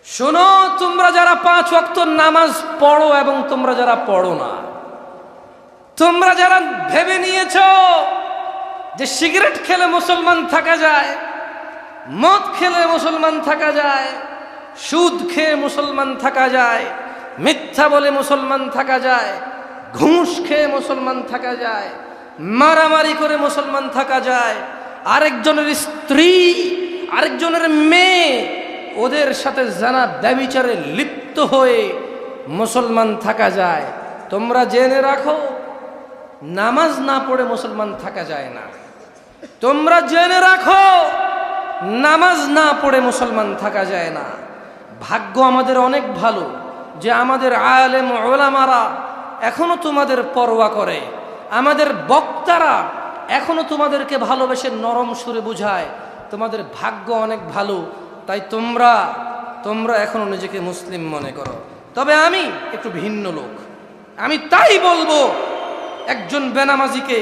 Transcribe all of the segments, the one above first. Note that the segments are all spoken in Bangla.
শোনো, তোমরা যারা 5 ওয়াক্ত নামাজ পড়ো এবং তোমরা যারা পড়ো না, তোমরা যারা ভেবে নিয়েছো যে সিগারেট খেলে মুসলমান থাকা যায়, মদ খেলে মুসলমান থাকা যায়, সুদ খেয়ে মুসলমান থাকা যায়, মিথ্যা বলে মুসলমান থাকা যায়, ঘুষ খেয়ে মুসলমান থাকা যায়, মারামারি করে মুসলমান থাকা যায়, আরেকজনের স্ত্রী আরেকজনের মেয়ে ওদের সাথে জানা ব্যভিচারে লিপ্ত হয়ে মুসলমান থাকা যায়। তোমরা জেনে রাখো, নামাজ না পড়ে মুসলমান থাকা যায় না। তোমরা জেনে রাখো, নামাজ না পড়ে মুসলমান থাকা যায় না। ভাগ্য আমাদের অনেক ভালো যে আমাদের আলেম ওলামারা এখনো তোমাদের পরোয়া করে, আমাদের বক্তারা এখনো তোমাদেরকে ভালোবেসে নরম সুরে বুঝায়। তোমাদের ভাগ্য অনেক ভালো, তাই তোমরা এখনো নিজেকে মুসলিম মনে করো। তবে আমি একটু ভিন্ন লোক, আমি তাই বলবো একজন বেনামাজিকে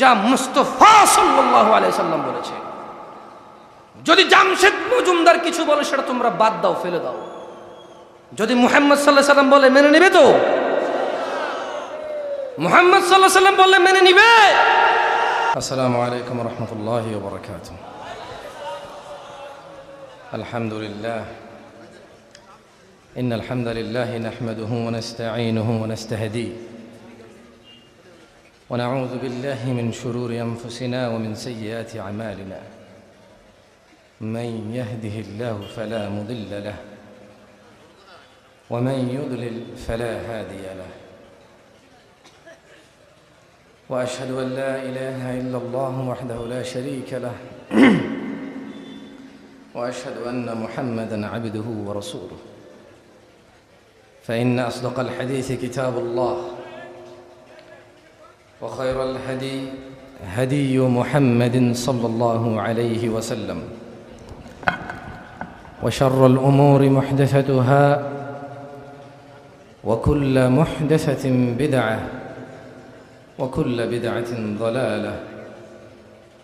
যা মুস্তাফা সাল্লাল্লাহু আলাইহি সাল্লাম বলেছে। যদি জামশেদ মজুমদার কিছু বলে সেটা তোমরা বাদ দাও, ফেলে দাও। যদি মুহাম্মদ সাল্লাল্লাহু আলাইহি সাল্লাম বলে মেনে নিবে তো? মুহাম্মদ সাল্লাল্লাহু আলাইহি সাল্লাম বললে মেনে নিবে? আসসালামু আলাইকুম ওয়া রাহমাতুল্লাহি ওয়া বারাকাতুহু। আলহামদুলিল্লাহ, ইন্নাল হামদালিল্লাহি নাহমাদুহু ওয়া নাস্তাঈনুহু ওয়া নাস্তাহদিহি ওয়া নাউযু বিল্লাহি মিন শুরুরি আনফুসিনা ওয়া মিন সাইয়্যাতি আমালিনা। মান ইয়াহদিহিল্লাহু ফালা মুদিল্লা লাহু ওয়া মান ইউদ্লিল ফালা হাদিয়া লাহু। وأشهد أن لا إله إلا الله وحده لا شريك له وأشهد أن محمدًا عبده ورسوله. فإن أصدق الحديث كتاب الله، وخير الهدي هدي محمد صلى الله عليه وسلم، وشر الأمور محدثتها، وكل محدثة بدعة، وكل بدعة ضلالة،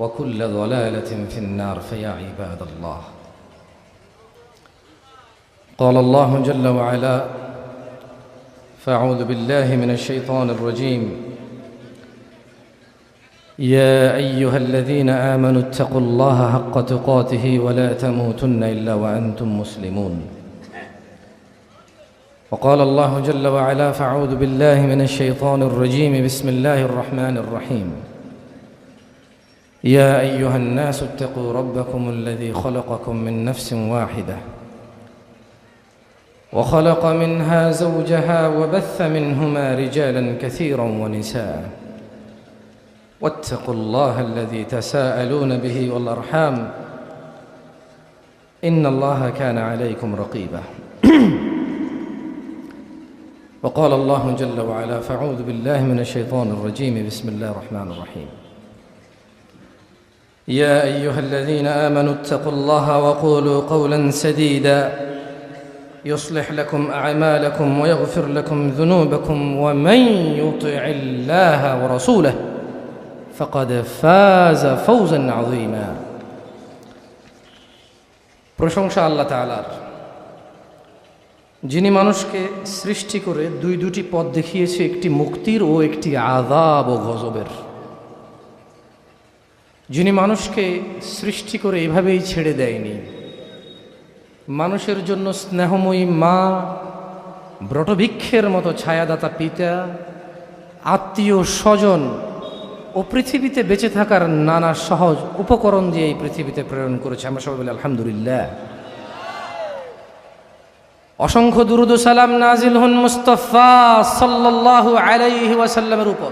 وكل ضلالة في النار. فيا عباد الله، قال الله جل وعلا: فأعوذ بالله من الشيطان الرجيم: يا أيها الذين آمنوا اتقوا الله حق تقاته ولا تموتن إلا وأنتم مسلمون. وقال الله جل وعلا: فأعوذ بالله من الشيطان الرجيم بسم الله الرحمن الرحيم: يا أيها الناس اتقوا ربكم الذي خلقكم من نفس واحدة وخلق منها زوجها وبث منهما رجالا كثيرا ونساء واتقوا الله الذي تساءلون به والأرحام إن الله كان عليكم رقيبا. وقال الله جل وعلا: فأعوذ بالله من الشيطان الرجيم بسم الله الرحمن الرحيم: يا أيها الذين آمنوا اتقوا الله وقولوا قولا سديدا يصلح لكم أعمالكم ويغفر لكم ذنوبكم ومن يطع الله ورسوله فقد فاز فوزا عظيما. প্রশংসা আল্লাহ তাআলার, যিনি মানুষকে সৃষ্টি করে দুটি পথ দেখিয়েছে, একটি মুক্তির ও একটি আযাব ও গজবের। যিনি মানুষকে সৃষ্টি করে এভাবেই ছেড়ে দেয়নি। মানুষের জন্য স্নেহময়ী মা, বটবৃক্ষের মতো ছায়াদাতা পিতা, আত্মীয় স্বজন ও পৃথিবীতে বেঁচে থাকার নানা সহজ উপকরণ দিয়ে এই পৃথিবীতে প্রেরণ করেছে। আমরা সবাই বলি আলহামদুলিল্লাহ। অসংখ্য দুরূদ ও সালাম নাজিল হন মুস্তাফা সাল্লাল্লাহু আলাইহি ওয়াসাল্লামের উপর,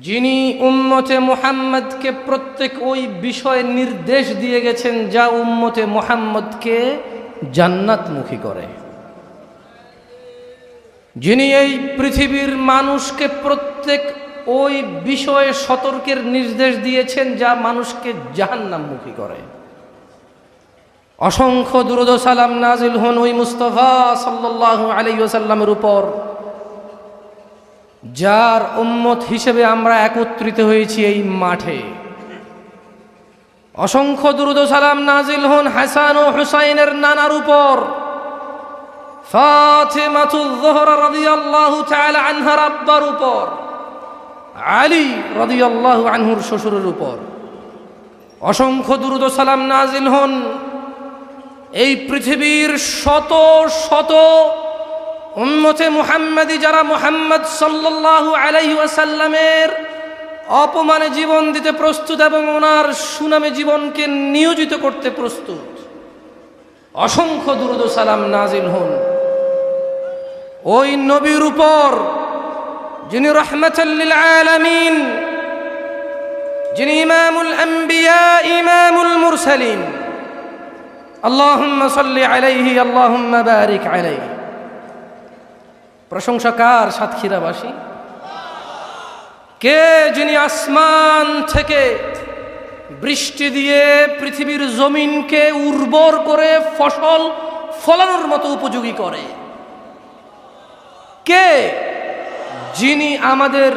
যিনি উম্মতে মুহাম্মদকে প্রত্যেক ওই বিষয়ে নির্দেশ দিয়ে গেছেন যা উম্মতে মুহাম্মদকে জান্নাতমুখী করে। যিনি এই পৃথিবীর মানুষকে প্রত্যেক ওই বিষয়ে সতর্কের নির্দেশ দিয়েছেন যা মানুষকে জাহান্নামমুখী করে। অসংখ্য দুরূদ ও সালাম নাজিল হন ওই মুস্তাফা সাল্লাল্লাহু আলাইহি ওয়াসাল্লামের উপর, যার উম্মত হিসেবে আমরা একত্রিত হয়েছি এই মাঠে। অসংখ্য দুরূদ ও সালাম নাজিল হন হাসান ও হুসাইনের নানার উপর, ফাতিমাতুজ যোহরা রাদিয়াল্লাহু তাআলা আনহার আব্বার উপর, আলী রাদিয়াল্লাহু আনহুর শ্বশুরের উপর। অসংখ্য দুরূদ ও সালাম নাজিল হন এই পৃথিবীর শত শত উম্মতে মুহাম্মাদি যারা মুহাম্মদ সাল্লাল্লাহু আলাইহি ওয়াসাল্লামের অপমানে জীবন দিতে প্রস্তুত এবং ওনার সুনামে জীবনকে নিয়োজিত করতে প্রস্তুত। অসংখ্য দুরূদ ও সালাম নাজিল হন ওই নবীর উপর যিনি রাহমাতাল লিল আলামিন, যিনি ইমামুল আম্বিয়া ইমামুল মুরসালিন। আল্লাহুম্মা সাল্লি আলাইহি আল্লাহুম্মা বারিক আলাইহি। প্রশংসা কার? সাতক্ষীরাবাসী। কে যিনি আসমান থেকে বৃষ্টি দিয়ে পৃথিবীর জমিনকে উর্বর করে ফসল ফলানোর মতো উপযোগী করে? কে যিনি আমাদের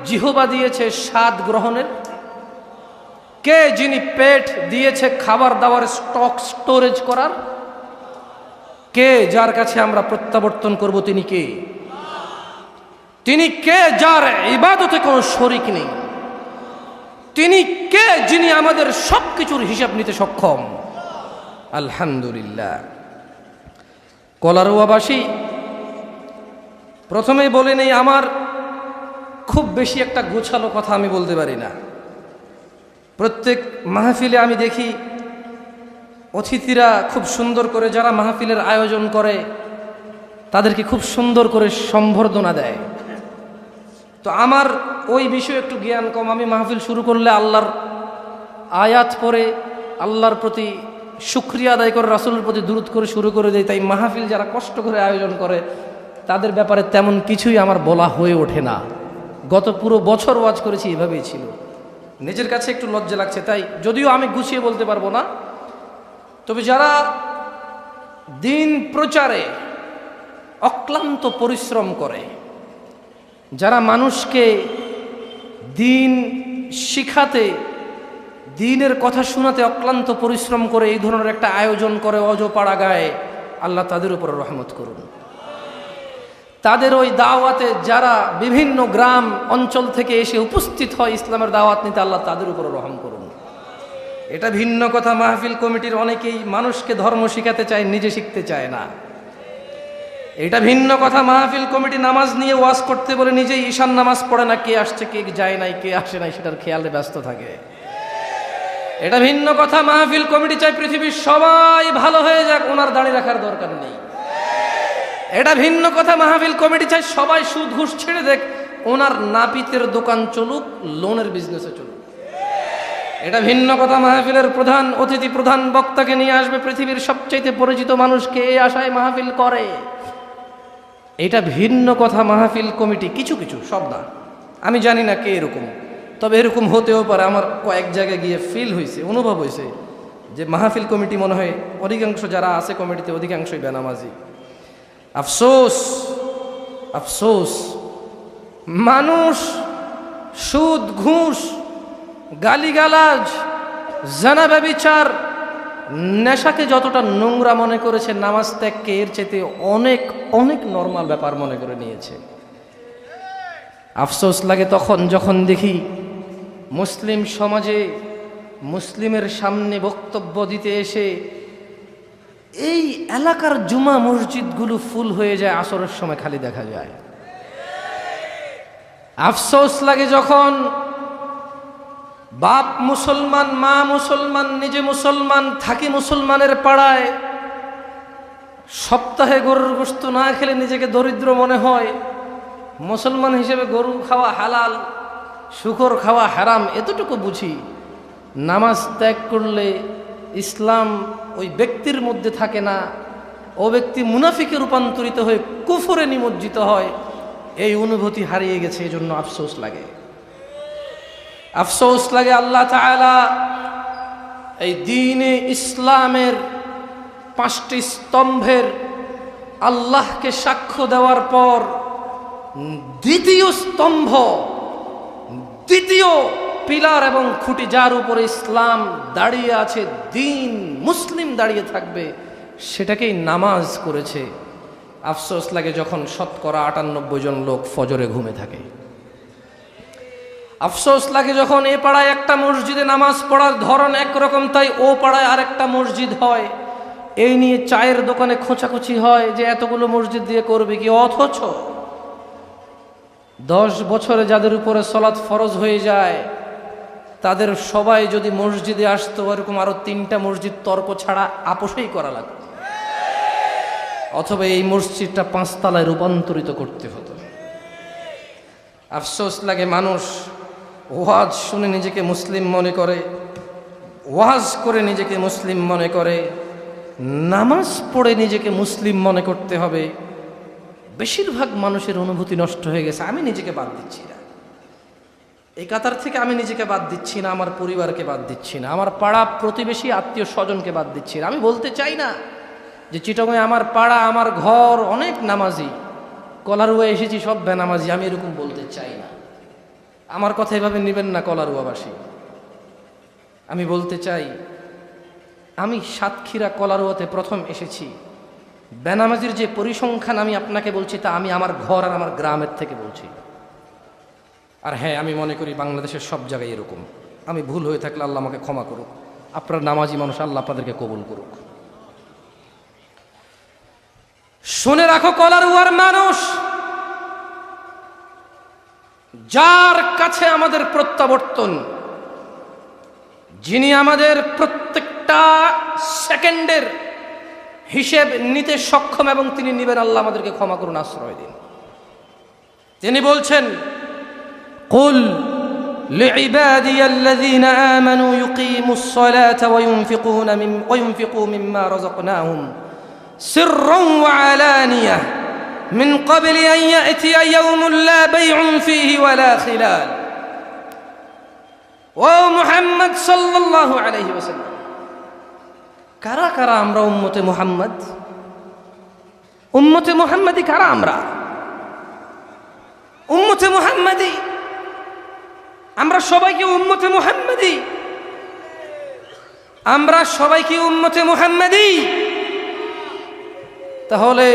জিহ্বা দিয়েছে স্বাদ গ্রহণের? কে যিনি পেট দিয়েছে খাবার দাবার স্টক স্টোরেজ করার? কে যার কাছে আমরা প্রত্যাবর্তন করব? তিনি কে? তিনি কে যার ইবাদতে কোনো শরীক নেই? তিনি কে যিনি আমাদের সবকিছুর হিসাব নিতে সক্ষম? আলহামদুলিল্লাহ। কলারোয়াবাসী, প্রথমেই বলে নেই, আমার খুব বেশি একটা গোছালো কথা আমি বলতে পারি না। প্রত্যেক মাহফিলে আমি দেখি অতিথিরা খুব সুন্দর করে, যারা মাহফিলের আয়োজন করে তাদেরকে খুব সুন্দর করে সম্বর্ধনা দেয়। তো আমার ওই বিষয়ে একটু জ্ঞান কম। আমি মাহফিল শুরু করলে আল্লাহর আয়াত পড়ে আল্লাহর প্রতি শুকরিয়া আদায় করে রাসূলের প্রতি দুরূদ করে শুরু করে দেয়। তাই মাহফিল যারা কষ্ট করে আয়োজন করে তাদের ব্যাপারে তেমন কিছুই আমার বলা হয়ে ওঠে না। গত পুরো বছর ওয়াজ করেছি, এভাবেই ছিল। নিজের কাছে একটু লজ্জা লাগছে, তাই যদিও আমি গুছিয়ে বলতে পারবো না, তবে যারা দিন প্রচারে অক্লান্ত পরিশ্রম করে, যারা মানুষকে দিন শিখাতে, দিনের কথা শোনাতে অক্লান্ত পরিশ্রম করে এই ধরনের একটা আয়োজন করে অজপাড়া গায়ে, আল্লাহ তাদের উপর রহমত করুন। তাদের ওই দাওয়াতে যারা বিভিন্ন গ্রাম অঞ্চল থেকে এসে উপস্থিত হয় ইসলামের দাওয়াত নিতে, আল্লাহ তাদের উপর রহম করুন। এটা ভিন্ন কথা, মাহফিল কমিটির অনেকেই মানুষকে ধর্ম শিখাতে চায়, নিজে শিখতে চায় না। এটা ভিন্ন কথা, মাহফিল কমিটি নামাজ নিয়ে ওয়াজ করতে বলে নিজেই ঈশান নামাজ পড়ে না, কে আসছে কে যায় নাই, কে আসে নাই সেটার খেয়ালে ব্যস্ত থাকে। এটা ভিন্ন কথা, মাহফিল কমিটি চায় পৃথিবীর সবাই ভালো হয়ে যাক, ওনার দাঁড়িয়ে রাখার দরকার নেই। এটা ভিন্ন কথা, মাহফিল কমিটি চায় সবাই সুদ ঘুষ ছেড়ে দেখ, ওনার নাপিতের দোকান চলুক, লোনের বিজনেসে চলুক। এটা ভিন্ন কথা, মাহফিলের প্রধান অতিথি প্রধান বক্তাকে নিয়ে আসবে পৃথিবীর সবচাইতে পরিচিত মানুষকে, এই আশায় মাহফিল করে। এটা ভিন্ন কথা, মাহফিল কমিটি কিছু কিছু, সব না, আমি জানি না কে এরকম, তবে এরকম হতেও পারে। আমার কয়েক জায়গায় গিয়ে ফিল হয়েছে, অনুভব হয়েছে যে মাহফিল কমিটি মনে হয় অধিকাংশ যারা আছে কমিটিতে অধিকাংশই বেনামাজি। আফসোস, আফসোস, মানুষ সুদ ঘুষ গালিগালাজ জানা ব্যভিচার নেশাকে যতটা নোংরা মনে করেছে, নামাজ ত্যাগকে এর চাইতে অনেক অনেক নর্মাল ব্যাপার মনে করে নিয়েছে। আফসোস লাগে তখন যখন দেখি মুসলিম সমাজে মুসলিমের সামনে বক্তব্য দিতে এসে এই এলাকার জুমা মসজিদগুলো ফুল হয়ে যায়, আসরের সময় খালি দেখা যায়। আফসোস লাগে যখন বাপ মুসলমান, মা মুসলমান, নিজে মুসলমান, থাকি মুসলমানের পাড়ায়, সপ্তাহে গরুর গোশত না খেলে নিজেকে দরিদ্র মনে হয়। মুসলমান হিসেবে গরু খাওয়া হালাল, শুকর খাওয়া হারাম, এতটুকু বুঝি। নামাজ ত্যাগ করলে ইসলাম ওই ব্যক্তির মধ্যে থাকে না, ও ব্যক্তি মুনাফিকে রূপান্তরিত হয়ে কুফরে নিমজ্জিত হয়। এই অনুভূতি হারিয়ে গেছে, এজন্য আফসোস লাগে। আফসোস লাগে আল্লাহ তাআলা এই দ্বীনে ইসলামের 5টি স্তম্ভের আল্লাহকে সাক্ষ্য দেওয়ার পর দ্বিতীয় স্তম্ভ, দ্বিতীয় পিলার এবং খুঁটি, যার উপরে ইসলাম দাঁড়িয়ে আছে, দিন মুসলিম দাঁড়িয়ে থাকবে, সেটাকেই নামাজ করেছে। আফসোস লাগে যখন 98% জন লোক ফজরে ঘুমে থাকে। আফসোস লাগে যখন এ পাড়ায় একটা মসজিদে নামাজ পড়ার ধরন একরকম, তাই ও পাড়ায় আরেকটা মসজিদ হয়। এই নিয়ে চায়ের দোকানে খোঁচাখুচি হয় যে এতগুলো মসজিদ দিয়ে করবে কি। অথচ 10 বছরে যাদের উপরে সলাৎ ফরজ হয়ে যায়, তাদের সবাই যদি মসজিদে আসতো, এরকম আরো 3টা মসজিদ তর্ক ছাড়া আপোষেই করা লাগতো, অথবা এই মসজিদটা 5 তলায় রূপান্তরিত করতে হতো। আফসোস লাগে মানুষ ওয়াজ শুনে নিজেকে মুসলিম মনে করে, ওয়াজ করে নিজেকে মুসলিম মনে করে, নামাজ পড়ে নিজেকে মুসলিম মনে করতে হবে। বেশিরভাগ মানুষের অনুভূতি নষ্ট হয়ে গেছে। আমি নিজেকে বাদ দিচ্ছি না, এই কাতার থেকে আমি নিজেকে বাদ দিচ্ছি না, আমার পরিবারকে বাদ দিচ্ছি না, আমার পাড়া প্রতিবেশী আত্মীয় স্বজনকে বাদ দিচ্ছি না। আমি বলতে চাই না যে চিটাগংয়ে আমার পাড়া, আমার ঘর অনেক নামাজি, কলারুয়া এসেছি সব বেনামাজি, আমি এরকম বলতে চাই না। আমার কথা এভাবে নেবেন না কলারুয়াবাসী। আমি বলতে চাই, আমি সাতক্ষীরা কলারুয়াতে প্রথম এসেছি। বেনামাজির যে পরিসংখ্যান আমি আপনাকে বলছি, তা আমি আমার ঘর আর আমার গ্রামের থেকে বলছি। আর হ্যাঁ, আমি মনে করি বাংলাদেশের সব জায়গায় এরকম। আমি ভুল হয়ে থাকলে আল্লাহ আমাকে ক্ষমা করুক। আপনার নামাজি মানুষ, আল্লাহ আপনাদেরকে কবুল করুক। শুনে রাখো কলারুয়ার মানুষ, যার কাছে আমাদের প্রত্যাবর্তন, যিনি আমাদের প্রত্যেকটা সেকেন্ডের হিসেব নিতে সক্ষম এবং তিনি নিবেন, আল্লাহ আমাদেরকে ক্ষমা করুন, আশ্রয় দিন। তিনি বলছেন, কুল লিইবাদিয়া আল্লাযীনা আমানু ইউকিমুস সালাতা ওয়া ইউনফিকু মিম্মা রাযাকনাহুম সিররান ওয়া আলানিয়াহ মিন ক্বাবলি আন ইয়াতিয়া ইয়াওমুন লা বাইউন ফীহি ওয়ালা খিলাল। ও মুহাম্মদ সাল্লাল্লাহু আলাইহি ওয়াসাল্লাম, কারা কারা আমরা উম্মতে মুহাম্মদ? উম্মতে মুহাম্মাদি কারা? আমরা উম্মতে মুহাম্মাদি, আমরা সবাই কি উম্মতে মুহাম্মাদি? আমরা সবাই কি উম্মতে মুহাম্মাদি? তাহলে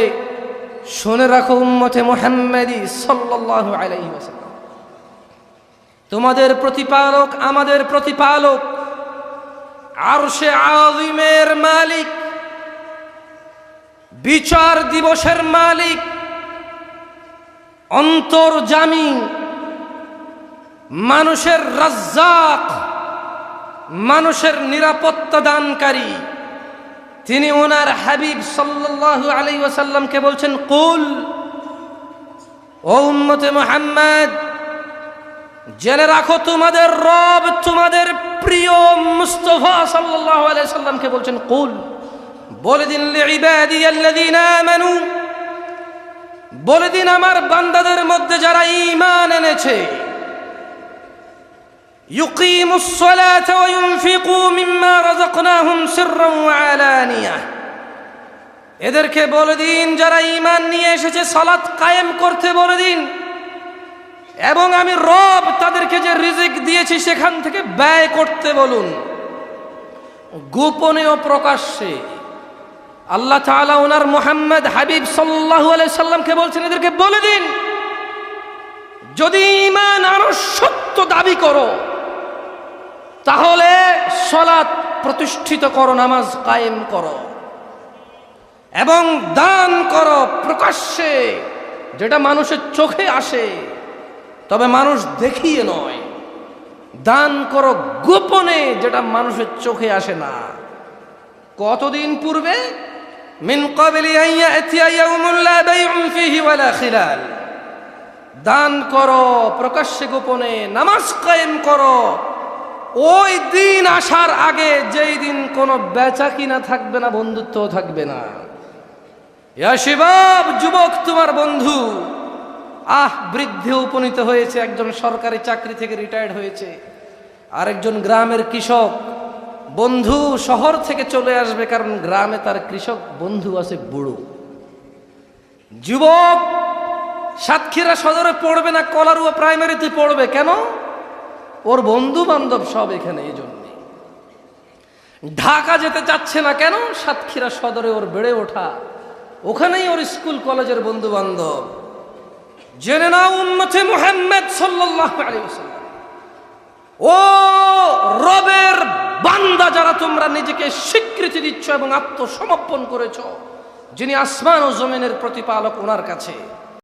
শুনে রাখো, উম্মতে মুহাম্মাদি সাল্লাল্লাহু আলাইহি ওয়াসাল্লাম, তোমাদের প্রতিপালক, আমাদের প্রতিপালক, আরশে আযীমের মালিক, বিচার দিবসের মালিক, অন্তর্যামী, মানুষের রাজ্জাক, মানুষের নিরাপত্তা দানকারী, তিনি ওনার হাবিব সাল্লাল্লাহু আলাইহি ওয়াসাল্লামকে বলছেন, কুল, ও উম্মতে মুহাম্মদ, জেনে রাখো তোমাদের রব, তোমাদের প্রিয় মুস্তাফা সাল্লাল্লাহু আলাইহি ওয়াসাল্লামকে বলছেন, কুল, বলে দিন, লিইবাদিয়াল্লাযীনা আমানু, বলে দিন আমার বান্দাদের মধ্যে যারা ঈমান এনেছে, ইউকিমুস সালাতা ওয়া ইউনফিকু মিম্মা রাযাকনাহুম সিররান ওয়া আলানিয়াহ, এদেরকে বলে দিন যারা ঈমান নিয়ে এসেছে সালাত কায়েম করতে বলে দিন, এবং আমি রব তাদেরকে যে রিজিক দিয়েছি সেখান থেকে ব্যয় করতে বলুন, গোপনে ও প্রকাশ্যে। আল্লাহ তাআলা ওনার মুহাম্মদ হাবিব সাল্লাল্লাহু আলাইহি সাল্লামকে বলছেন, এদেরকে বলে দিন, যদি ঈমান আরো সত্য দাবি করো তাহলে সালাত প্রতিষ্ঠিত করো, নামাজ কায়েম করো, এবং দান করো প্রকাশ্যে, যেটা মানুষের চোখে আসে, তবে মানুষ দেখিয়ে নয়। দান করো গোপনে, যেটা মানুষের চোখে আসে না। কতদিন পূর্বে? মিন ক্বাবলি আন ইয়াতিয়া ইয়াওমুন লা বাইউন ফীহি ওয়ালা খিলাল। দান করো প্রকাশ্যে গোপনে, নামাজ কায়েম করো ওই দিন আসার আগে, যেই দিন কোনো বেচা কিনা থাকবে না, বন্ধুত্ব থাকবে না। ইয়া শিবাব, যুবক তোমার বন্ধু বৃদ্ধে উপনীত হয়েছে, একজন সরকারি চাকরি থেকে রিটায়ার্ড হয়েছে, আরেকজন গ্রামের কৃষক বন্ধু শহর থেকে চলে আসবে, কারণ গ্রামে তার কৃষক বন্ধু আছে বুড়ো। যুবক সাতক্ষীরা সদরে পড়বে না, কলারুয়া প্রাইমারিতে পড়বে। কেন? ওর বন্ধু বান্ধব সব এখানে। এই জন্যে ঢাকা যেতে চাচ্ছে না কেন? সাতক্ষীরা সদরে ওর বেড়ে ওঠা, ওখানেই ওর স্কুল কলেজের বন্ধু বান্ধব। জেনে নাও উম্মতে মুহাম্মদ সাল্লাল্লাহু আলাইহি ওয়াসাল্লাম, ও রবের বান্দা যারা তোমরা নিজেকে স্বীকৃতি দিচ্ছ এবং আত্মসমর্পণ করেছ, যিনি আসমান ও জমিনের প্রতিপালক, ওনার কাছে